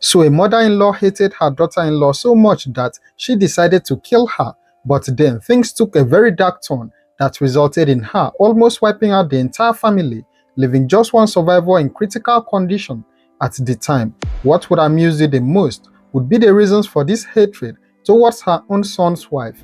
So a mother-in-law hated her daughter-in-law so much that she decided to kill her. But then things took a very dark turn that resulted in her almost wiping out the entire family, leaving just one survivor in critical condition. At the time, what would amuse you the most would be the reasons for this hatred towards her own son's wife.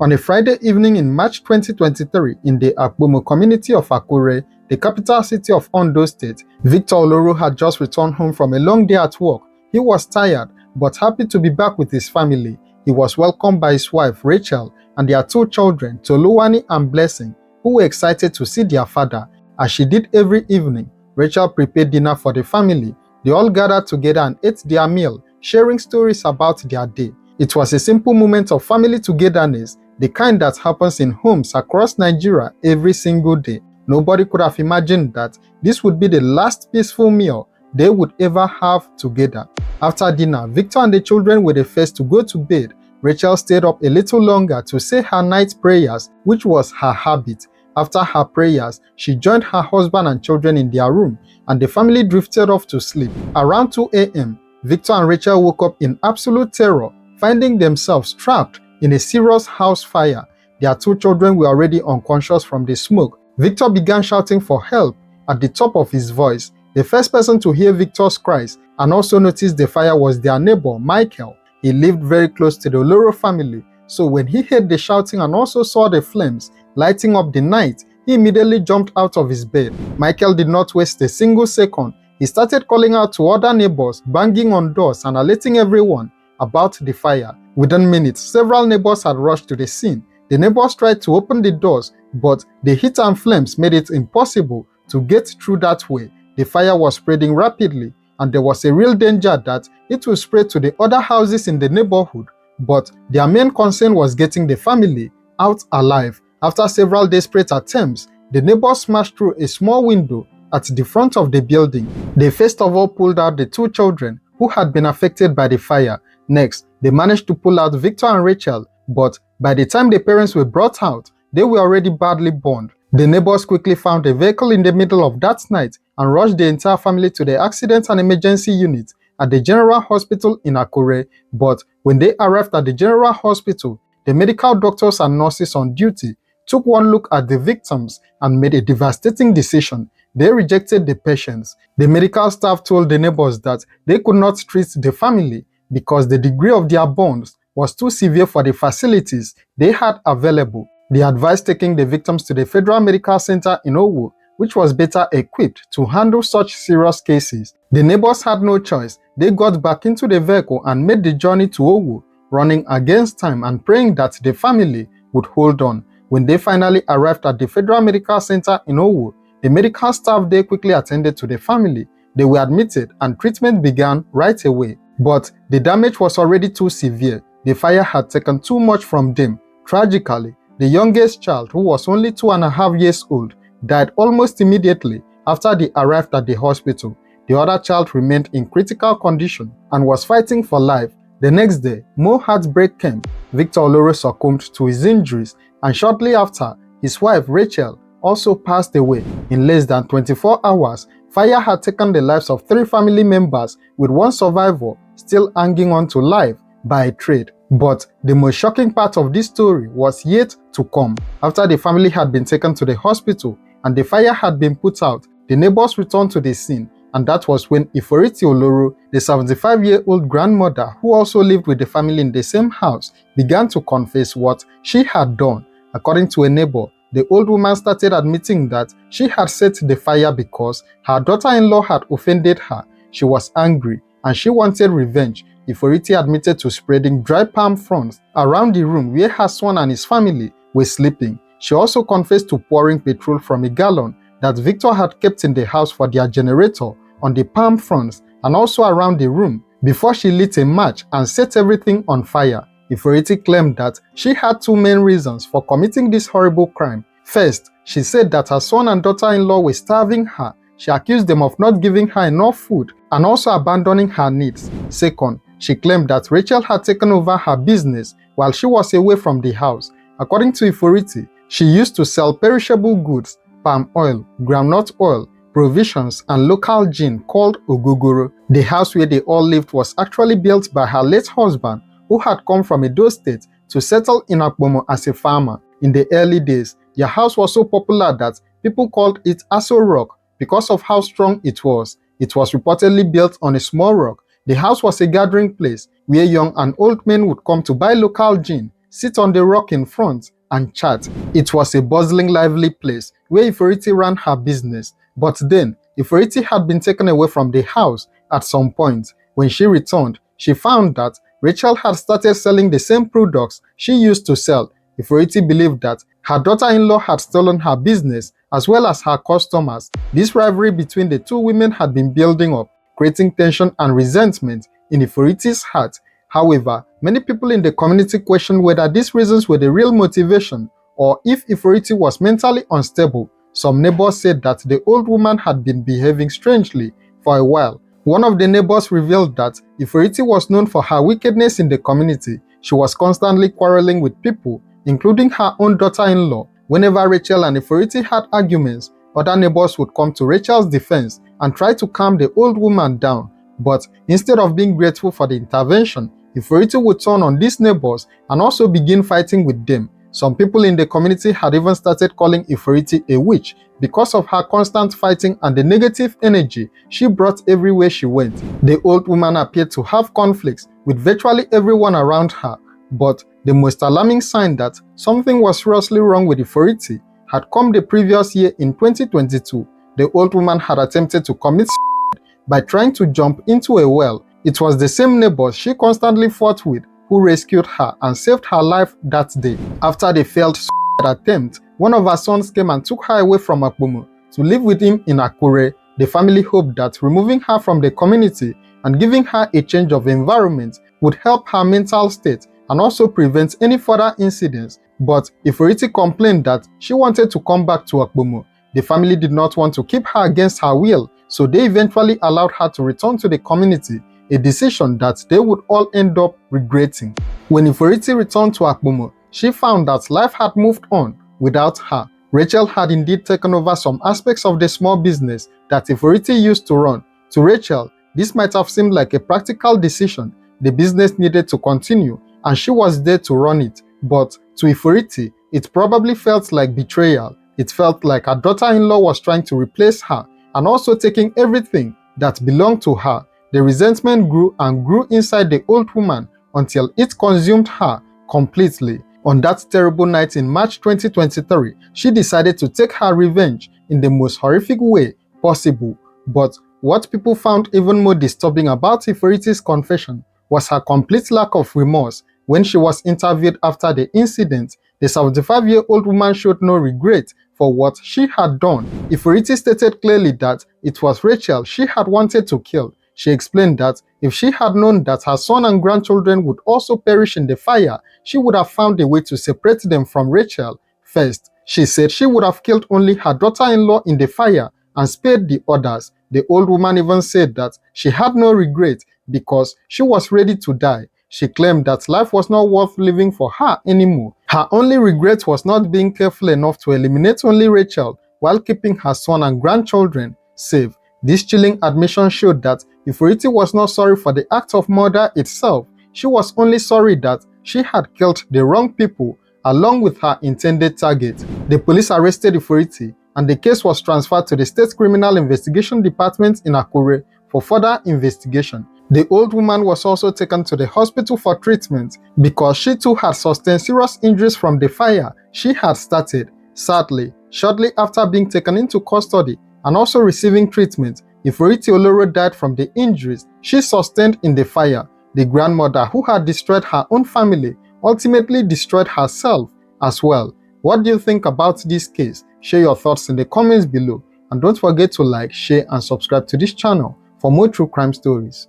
On a Friday evening in March 2023 in the Akpomo community of Akure, the capital city of Ondo State, Victor Oloro had just returned home from a long day at work. He was tired but happy to be back with his family. He was welcomed by his wife Rachel and their two children, Toluwani and Blessing, who were excited to see their father. As she did every evening, Rachel prepared dinner for the family. They all gathered together and ate their meal, sharing stories about their day. It was a simple moment of family togetherness, the kind that happens in homes across Nigeria every single day. Nobody could have imagined that this would be the last peaceful meal they would ever have together. After dinner, Victor and the children were the first to go to bed. Rachel stayed up a little longer to say her night prayers, which was her habit. After her prayers, she joined her husband and children in their room, and the family drifted off to sleep. Around 2 a.m., Victor and Rachel woke up in absolute terror, finding themselves trapped in a serious house fire. Their two children were already unconscious from the smoke. Victor began shouting for help at the top of his voice. The first person to hear Victor's cries and also notice the fire was their neighbor, Michael. He lived very close to the Oloro family, so when he heard the shouting and also saw the flames lighting up the night, he immediately jumped out of his bed. Michael did not waste a single second. He started calling out to other neighbors, banging on doors and alerting everyone about the fire. Within minutes, several neighbors had rushed to the scene. The neighbors tried to open the doors, but the heat and flames made it impossible to get through that way. The fire was spreading rapidly, and there was a real danger that it would spread to the other houses in the neighborhood. But their main concern was getting the family out alive. After several desperate attempts, the neighbors smashed through a small window at the front of the building. They first of all pulled out the two children who had been affected by the fire. Next, they managed to pull out Victor and Rachel, but by the time the parents were brought out, they were already badly burned. The neighbors quickly found a vehicle in the middle of that night and rushed the entire family to the accident and emergency unit at the General Hospital in Akure. But when they arrived at the General Hospital, the medical doctors and nurses on duty took one look at the victims and made a devastating decision. They rejected the patients. The medical staff told the neighbors that they could not treat the family because the degree of their burns was too severe for the facilities they had available. They advised taking the victims to the Federal Medical Center in Owo, which was better equipped to handle such serious cases. The neighbors had no choice. They got back into the vehicle and made the journey to Owo, running against time and praying that the family would hold on. When they finally arrived at the Federal Medical Center in Owo, the medical staff there quickly attended to the family. They were admitted and treatment began right away. But the damage was already too severe. The fire had taken too much from them. Tragically, the youngest child, who was only 2.5 years old, died almost immediately after they arrived at the hospital. The other child remained in critical condition and was fighting for life. The next day, more heartbreak came. Victor Oloro succumbed to his injuries, and shortly after, his wife Rachel also passed away. In less than 24 hours, fire had taken the lives of 3 family members, with one survivor still hanging on to life by a thread. But the most shocking part of this story was yet to come. After the family had been taken to the hospital and the fire had been put out, the neighbors returned to the scene, and that was when Iforiti Oloro, the 75-year-old grandmother who also lived with the family in the same house, began to confess what she had done. According to a neighbor, the old woman started admitting that she had set the fire because her daughter-in-law had offended her. She was angry and she wanted revenge. Iforiti admitted to spreading dry palm fronds around the room where her son and his family were sleeping. She also confessed to pouring petrol from a gallon that Victor had kept in the house for their generator on the palm fronds and also around the room before she lit a match and set everything on fire. Iforiti claimed that she had 2 main reasons for committing this horrible crime. First, she said that her son and daughter-in-law were starving her. She accused them of not giving her enough food and also abandoning her needs. Second, she claimed that Rachel had taken over her business while she was away from the house. According to Iforiti, she used to sell perishable goods, palm oil, groundnut oil, provisions, and local gin called ogogoro. The house where they all lived was actually built by her late husband, who had come from Edo State to settle in Akpomo as a farmer. In the early days, their house was so popular that people called it Aso Rock because of how strong it was. It was reportedly built on a small rock. The house was a gathering place where young and old men would come to buy local gin, sit on the rock in front, and chat. It was a bustling, lively place where Iforiti ran her business. But then, Iforiti had been taken away from the house at some point. When she returned, she found that Rachel had started selling the same products she used to sell. Iforiti believed that her daughter-in-law had stolen her business as well as her customers. This rivalry between the two women had been building up, creating tension and resentment in Iforiti's heart. However, many people in the community questioned whether these reasons were the real motivation or if Iforiti was mentally unstable. Some neighbors said that the old woman had been behaving strangely for a while. One of the neighbors revealed that Iforiti was known for her wickedness in the community. She was constantly quarreling with people, including her own daughter-in-law. Whenever Rachel and Iforiti had arguments, other neighbors would come to Rachel's defense and try to calm the old woman down. But instead of being grateful for the intervention, Iforiti would turn on these neighbors and also begin fighting with them. Some people in the community had even started calling Iforiti a witch because of her constant fighting and the negative energy she brought everywhere she went. The old woman appeared to have conflicts with virtually everyone around her, but the most alarming sign that something was seriously wrong with Iforiti had come the previous year in 2022. The old woman had attempted to commit suicide by trying to jump into a well. It was the same neighbors she constantly fought with who rescued her and saved her life that day. After the failed suicide attempt, one of her sons came and took her away from Akpomo to live with him in Akure. The family hoped that removing her from the community and giving her a change of environment would help her mental state and also prevent any further incidents. But Iforiti complained that she wanted to come back to Akpomo. The family did not want to keep her against her will, so they eventually allowed her to return to the community, a decision that they would all end up regretting. When Iforiti returned to Akpomo, she found that life had moved on without her. Rachel had indeed taken over some aspects of the small business that Iforiti used to run. To Rachel, this might have seemed like a practical decision. The business needed to continue, and she was there to run it. But to Iforiti, it probably felt like betrayal. It felt like her daughter-in-law was trying to replace her and also taking everything that belonged to her. The resentment grew and grew inside the old woman until it consumed her completely. On that terrible night in March 2023, she decided to take her revenge in the most horrific way possible. But what people found even more disturbing about Iforiti's confession was her complete lack of remorse. When she was interviewed after the incident, the 75-year-old woman showed no regret for what she had done. Iforiti stated clearly that it was Rachel she had wanted to kill. She explained that if she had known that her son and grandchildren would also perish in the fire, she would have found a way to separate them from Rachel first. She said she would have killed only her daughter-in-law in the fire and spared the others. The old woman even said that she had no regret because she was ready to die. She claimed that life was not worth living for her anymore. Her only regret was not being careful enough to eliminate only Rachel while keeping her son and grandchildren safe. This chilling admission showed that Iforiti was not sorry for the act of murder itself. She was only sorry that she had killed the wrong people along with her intended target. The police arrested Iforiti and the case was transferred to the State Criminal Investigation Department in Akure for further investigation. The old woman was also taken to the hospital for treatment because she too had sustained serious injuries from the fire she had started. Sadly, shortly after being taken into custody and also receiving treatment, Iforiti Oloro died from the injuries she sustained in the fire. The grandmother who had destroyed her own family ultimately destroyed herself as well. What do you think about this case? Share your thoughts in the comments below and don't forget to like, share and subscribe to this channel for more true crime stories.